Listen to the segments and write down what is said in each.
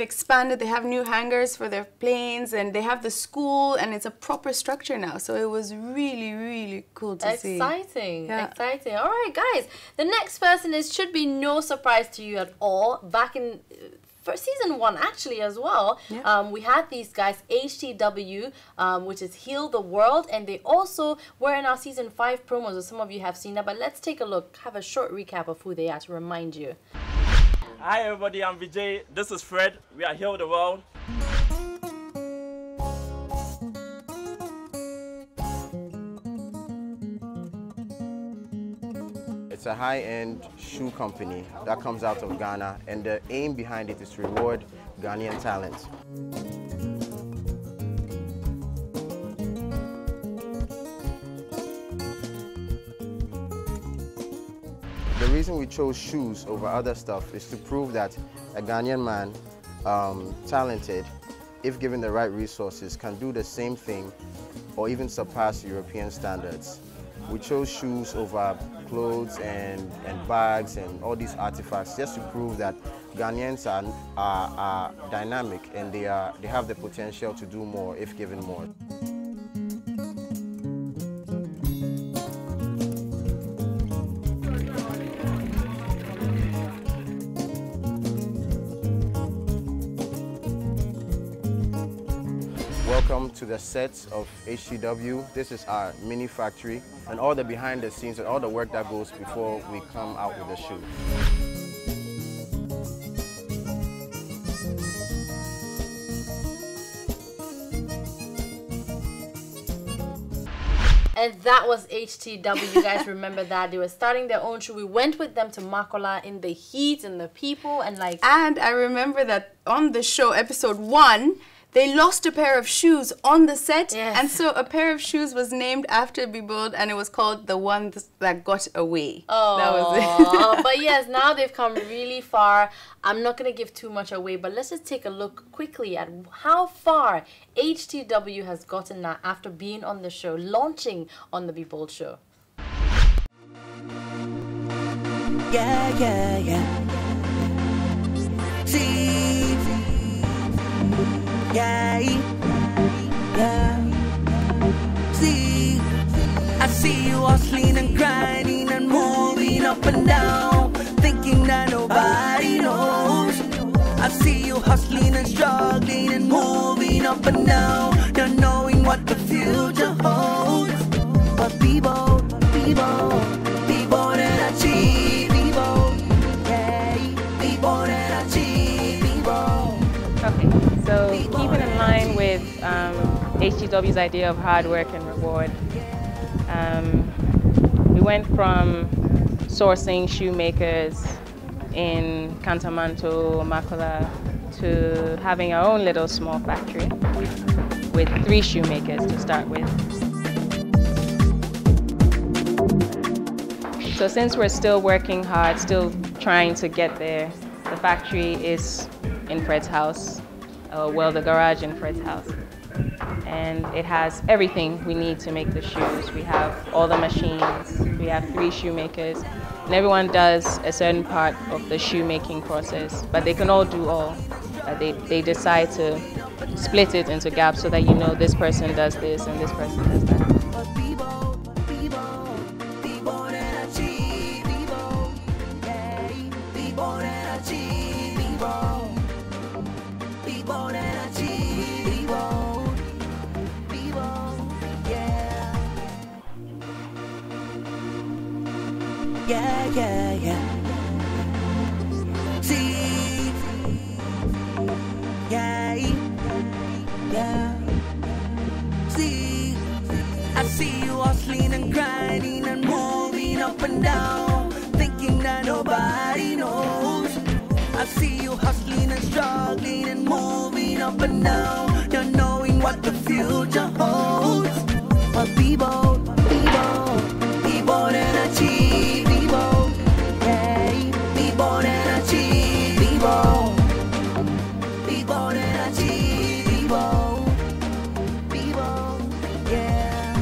expanded. They have new hangars for their planes, and they have the school, and it's a proper structure now. So it was really, really cool to see. Exciting, Yeah. exciting. All right, guys. The next person should be no surprise to you at all. Back in for season 1 actually as well, yeah. We had these guys, HTW, which is Heal the World, and they also were in our season 5 promos, so some of you have seen that, but let's take a look, have a short recap of who they are to remind you. Hi everybody, I'm Vijay, this is Fred, we are Heal the World. It's a high-end shoe company that comes out of Ghana, and the aim behind it is to reward Ghanaian talent. The reason we chose shoes over other stuff is to prove that a Ghanaian man, talented, if given the right resources, can do the same thing or even surpass European standards. We chose shoes over clothes and bags and all these artifacts just to prove that Ghanaians are dynamic, and they have the potential to do more if given more. Welcome to the sets of HTW. This is our mini factory, and all the behind the scenes and all the work that goes before we come out with the shoe. And that was HTW. You guys remember that? They were starting their own show. We went with them to Makola in the heat and the people and like... And I remember that on the show, episode 1, they lost a pair of shoes on the set. Yes. And so a pair of shoes was named after Bibold, and it was called The One That Got Away. Oh, that was it. But yes, now they've come really far. I'm not going to give too much away, but let's just take a look quickly at how far HTW has gotten now after being on the show, launching on the Bibold show. Yeah, yeah, yeah. See, yeah, yeah. See, I see you hustling and grinding and moving up and down, thinking that nobody knows. I see you hustling and struggling and moving up and down, not knowing what the future holds. But people that achieve, people that achieve, Okay, so keeping in line with HTW's idea of hard work and reward, we went from sourcing shoemakers in Cantamanto, Makola, to having our own little small factory with 3 shoemakers to start with. So since we're still working hard, still trying to get there, the factory is in Fred's house, well, the garage in Fred's house. And it has everything we need to make the shoes. We have all the machines, we have 3 shoemakers, and everyone does a certain part of the shoemaking process, but they can all do all. They decide to split it into gaps so that you know this person does this and this person does that. Yeah, yeah, yeah. See, yeah, yeah. See, I see you hustling and grinding and moving up and down, thinking that nobody knows. I see you hustling and struggling and moving up and down, not knowing what the future holds. But people that achieve, people that achieve, people that achieve, people, yeah.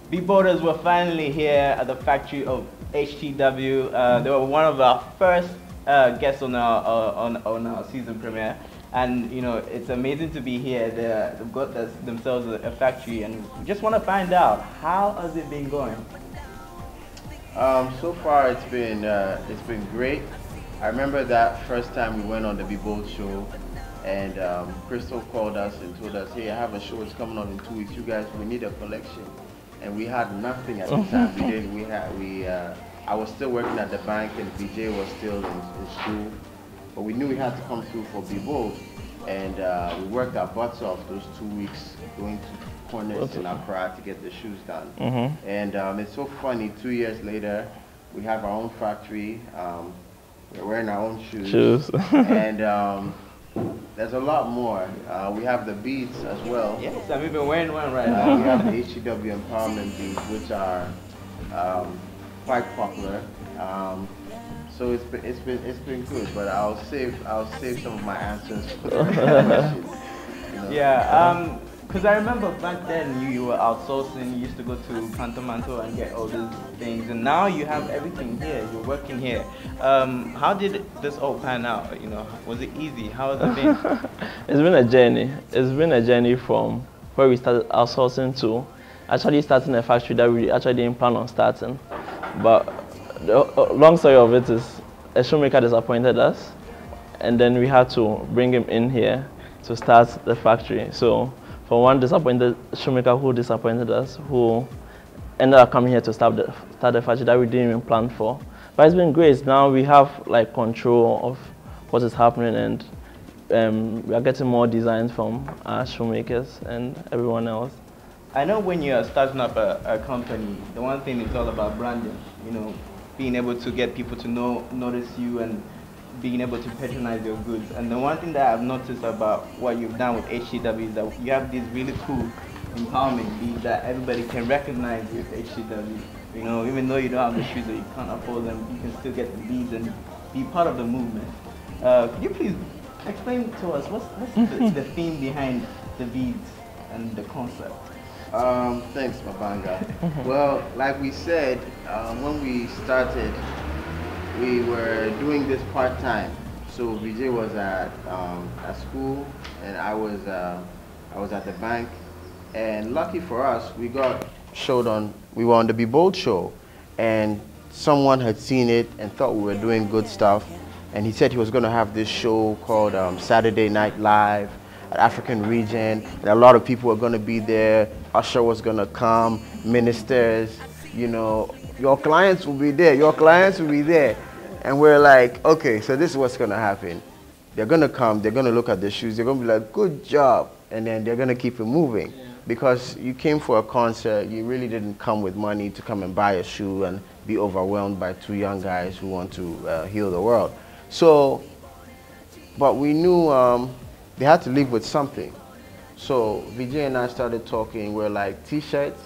B-Boarders were finally here at the factory of HTW. They were one of our first guests on our season premiere, and you know it's amazing to be here. They've got themselves a factory, and we just want to find out how has it been going. So far it's been great. I remember that first time we went on the Be Bold show, and Crystal called us and told us, "Hey, I have a show. It's coming on in 2 weeks. You guys, we need a collection." And we had nothing at the time. I was still working at the bank, and VJ was still in school. But we knew we had to come through for Be Bold, and we worked our butts off those 2 weeks, going to corners in Accra to get the shoes done. And it's so funny. 2 years later, we have our own factory. We're wearing our own shoes. And there's a lot more. We have the beads as well. Yes, I've been wearing one right now. We have the HTW empowerment beads, which are quite popular. So it's been good. But I'll save some of my answers for the questions. You know? Yeah. Because I remember back then you were outsourcing, you used to go to Kantomanto and get all these things, and now you have everything here, you're working here. How did this all pan out? You know, was it easy? How has it been? It's been a journey. It's been a journey from where we started outsourcing to actually starting a factory that we actually didn't plan on starting. But the long story of it is a shoemaker disappointed us, and then we had to bring him in here to start the factory. So for one disappointed shoemaker who disappointed us, who ended up coming here to start the factory that we didn't even plan for. But it's been great. Now we have like control of what is happening, and we are getting more designs from our shoemakers and everyone else. I know when you're starting up a company, the one thing is all about branding, you know, being able to get people to notice you and being able to patronize your goods. And the one thing that I've noticed about what you've done with HTW is that you have these really cool empowerment beads that everybody can recognize with HTW. You know, even though you don't have the shoes or you can't afford them, you can still get the beads and be part of the movement. Could you please explain to us what's the theme behind the beads and the concept? Thanks, Mabanga. Well, like we said, when we started, we were doing this part-time. So VJ was at school, and I was at the bank. And lucky for us, we were on the Be Bold show, and someone had seen it and thought we were doing good stuff. And he said he was going to have this show called Saturday Night Live at African Region, and a lot of people were going to be there. Usher was going to come, ministers, you know, your clients will be there, your clients will be there. And we're like, okay, so this is what's going to happen. They're going to come, they're going to look at the shoes, they're going to be like, good job, and then they're going to keep it moving. Yeah. Because you came for a concert, you really didn't come with money to come and buy a shoe and be overwhelmed by two young guys who want to heal the world. So, but we knew they had to live with something. So Vijay and I started talking. We're like, t-shirts?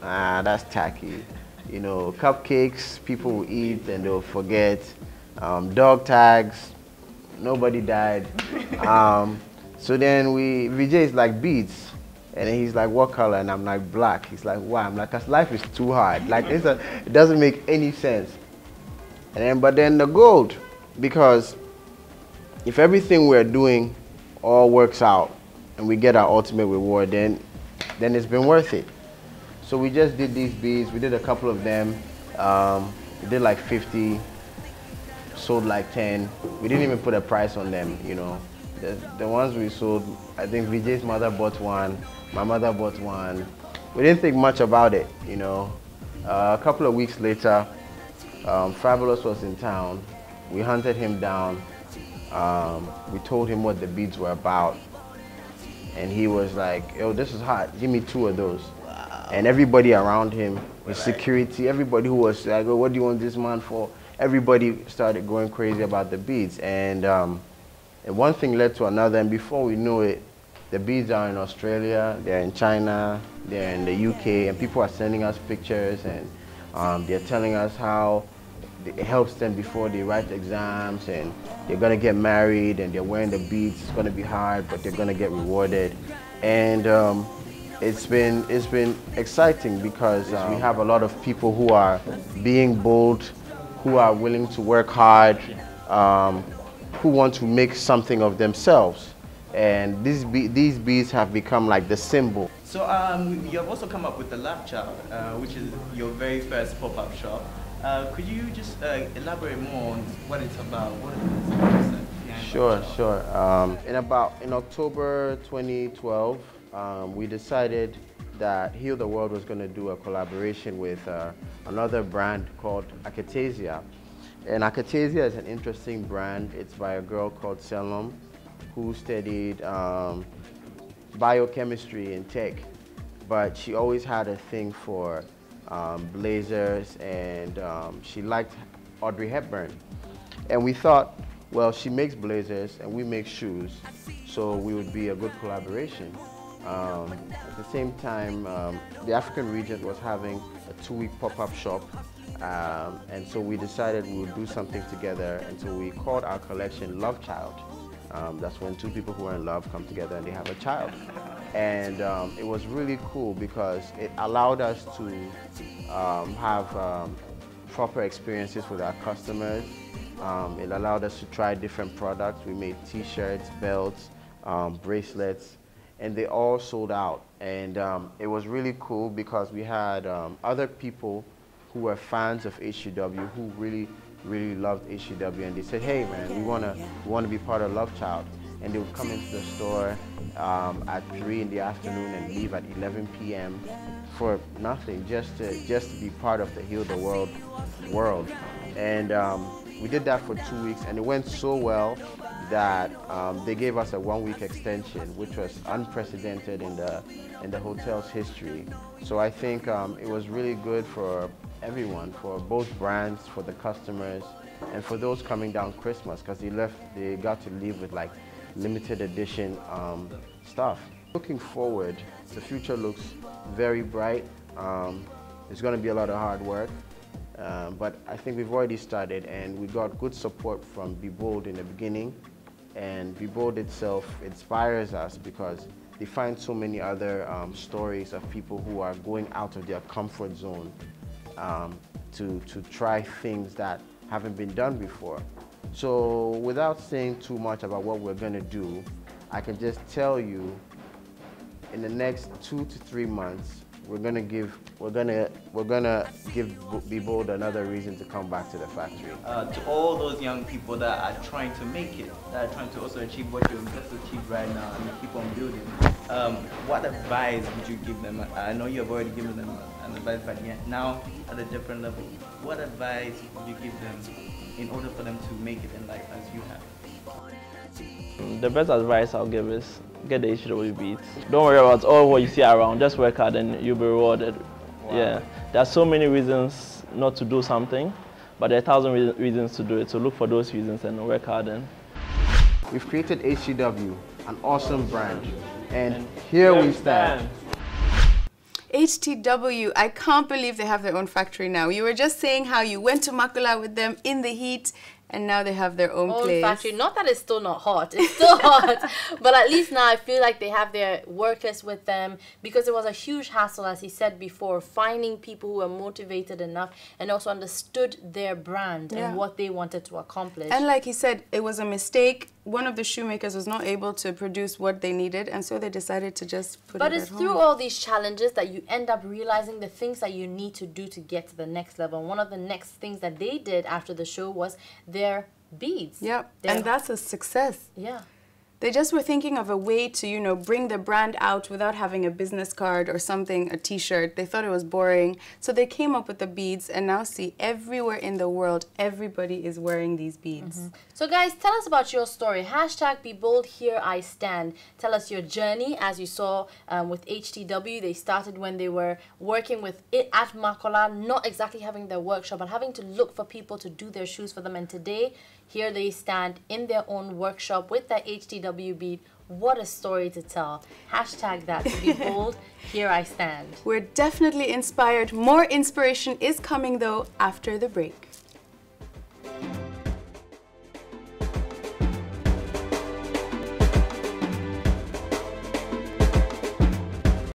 That's tacky. You know, cupcakes, people will eat and they'll forget. Dog tags, nobody died. So then Vijay's like, beads. And then he's like, what color? And I'm like, black. He's like, why? I'm like, because life is too hard. Like, it doesn't make any sense. And but then the gold, because if everything we're doing all works out and we get our ultimate reward, then it's been worth it. So we just did these beads. We did a couple of them. We did like 50, sold like 10. We didn't even put a price on them, you know. The ones we sold, I think Vijay's mother bought one, my mother bought one. We didn't think much about it, you know. A couple of weeks later, Fabulous was in town. We hunted him down. We told him what the beads were about. And he was like, yo, this is hot, give me 2 of those. Wow. And everybody around him, his security, everybody who was like, oh, what do you want this man for? Everybody started going crazy about the beads. And one thing led to another, and before we knew it, the beads are in Australia, they're in China, they're in the UK, and people are sending us pictures, and they're telling us how it helps them before they write exams, and they're gonna get married, and they're wearing the beads. It's gonna be hard, but they're gonna get rewarded. And It's been exciting because we have a lot of people who are being bold, who are willing to work hard, who want to make something of themselves. And these beads have become like the symbol. So you have also come up with the Love Child, which is your very first pop-up shop. Could you just elaborate more on what it's about? What is it? Sure. In October 2012, we decided that Heal the World was going to do a collaboration with another brand called Akatesia. And Akatesia is an interesting brand. It's by a girl called Selom, who studied biochemistry in tech, but she always had a thing for blazers, and she liked Audrey Hepburn. And we thought, well, she makes blazers and we make shoes, so we would be a good collaboration. At the same time, the African region was having a 2-week pop-up shop, and so we decided we would do something together, and so we called our collection Love Child. That's when two people who are in love come together and they have a child. And it was really cool because it allowed us to have proper experiences with our customers. It allowed us to try different products. We made t-shirts, belts, bracelets, and they all sold out. And it was really cool because we had other people who were fans of HTW who really loved HTW, and they said, hey man, we want to be part of Love Child. And they would come into the store at 3 in the afternoon and leave at 11 p.m. for nothing, just to be part of the Heal the World. And we did that for 2 weeks, and it went so well that they gave us a 1-week extension, which was unprecedented in the hotel's history. So I think it was really good for everyone, for both brands, for the customers, and for those coming down Christmas, because they got to leave with like limited edition stuff. Looking forward, the future looks very bright. It's going to be a lot of hard work, but I think we've already started, and we got good support from Be Bold in the beginning. And Be Bold itself inspires us because they find so many other stories of people who are going out of their comfort zone to try things that haven't been done before. So without saying too much about what we're going to do, I can just tell you in the next 2 to 3 months, we're gonna give Be Bold another reason to come back to the factory. To all those young people that are trying to make it, that are trying to also achieve what you've just achieved right now and keep on building, what advice would you give them? I know you've already given them an advice, but now at a different level, what advice would you give them in order for them to make it in life as you have? The best advice I'll give is get the HTW beats. Don't worry about all what you see around, just work hard and you'll be rewarded. Wow. Yeah, there are so many reasons not to do something, but there are 1,000 reasons to do it, so look for those reasons and work hard. And we've created HTW, an awesome brand, and here we stand. HTW, I can't believe they have their own factory now. You were just saying how you went to Makola with them in the heat, and now they have their own place. Factory. Not that it's still not hot. It's still hot. But at least now I feel like they have their workers with them, because it was a huge hassle, as he said before, finding people who were motivated enough and also understood their brand and what they wanted to accomplish. And like he said, it was a mistake. One of the shoemakers was not able to produce what they needed, and so they decided to just put it at home. But it's through all these challenges that you end up realizing the things that you need to do to get to the next level. And one of the next things that they did after the show was their beads. Yeah, and that's a success. Yeah. They just were thinking of a way to, you know, bring the brand out without having a business card or something, a t-shirt. They thought it was boring. So they came up with the beads, and now see, everywhere in the world, everybody is wearing these beads. So guys, tell us about your story. Hashtag Be Bold, Here I Stand. Tell us your journey. As you saw with HTW, they started when they were working with it at Makola, not exactly having their workshop, but having to look for people to do their shoes for them. And today, here they stand in their own workshop with that HTW bead. What a story to tell. Hashtag that. Be bold, here I stand. We're definitely inspired. More inspiration is coming though after the break.